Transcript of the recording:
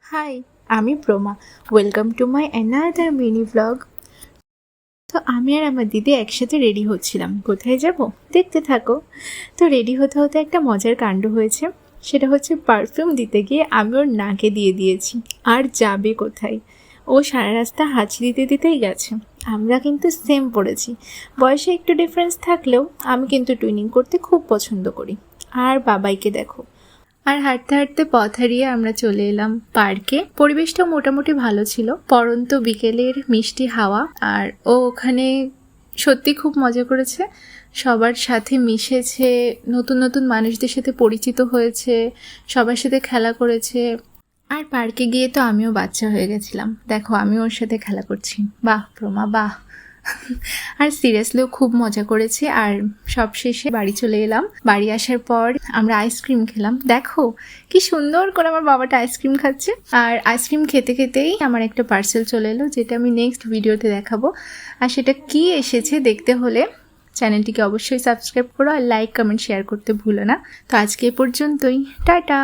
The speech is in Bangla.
হাই, আমি Prama. Welcome to my another mini blog. তো আমি আর আমার দিদি একসাথে রেডি হচ্ছিলাম। কোথায় যাব দেখতে থাকো। তো রেডি হতে হতে একটা মজার কাণ্ড হয়েছে। সেটা হচ্ছে পারফিউম দিতে গিয়ে আমি ওর নাকে দিয়ে দিয়েছি। আর যাবে কোথায়, ও সারা রাস্তা হাঁচি দিতে দিতেই গেছে। আমরা কিন্তু সেম পড়েছি। বয়সে একটু ডিফারেন্স থাকলেও আমি কিন্তু টুইনিং করতে খুব পছন্দ করি। আর বাবাইকে দেখো। আর হাঁটতে হাঁটতে পথ হারিয়ে আমরা চলে এলাম পার্কে। পরিবেশটাও মোটামুটি ভালো ছিল, পরন্ত বিকেলের মিষ্টি হাওয়া। আর ও ওখানে সত্যি খুব মজা করেছে, সবার সাথে মিশেছে, নতুন নতুন মানুষদের সাথে পরিচিত হয়েছে, সবার সাথে খেলা করেছে। আর পার্কে গিয়ে তো আমিও বাচ্চা হয়ে গেছিলাম। দেখো আমি ওর সাথে খেলা করছি। বাহ প্রমা বাহ। আর সিরিয়াসলিও খুব মজা করেছি। আর সব শেষে বাড়ি চলে এলাম। বাড়ি আসার পর আমরা আইসক্রিম খেলাম। দেখো কি সুন্দর করে আমার বাবাটা আইসক্রিম খাচ্ছে। আর আইসক্রিম খেতে খেতেই আমার একটা পার্সেল চলে এলো, যেটা আমি নেক্সট ভিডিওতে দেখাবো। আর সেটা কি এসেছে দেখতে হলে চ্যানেলটিকে অবশ্যই সাবস্ক্রাইব করো, আর লাইক কমেন্ট শেয়ার করতে ভুলো না। তো আজকে এ পর্যন্তই, টাটা।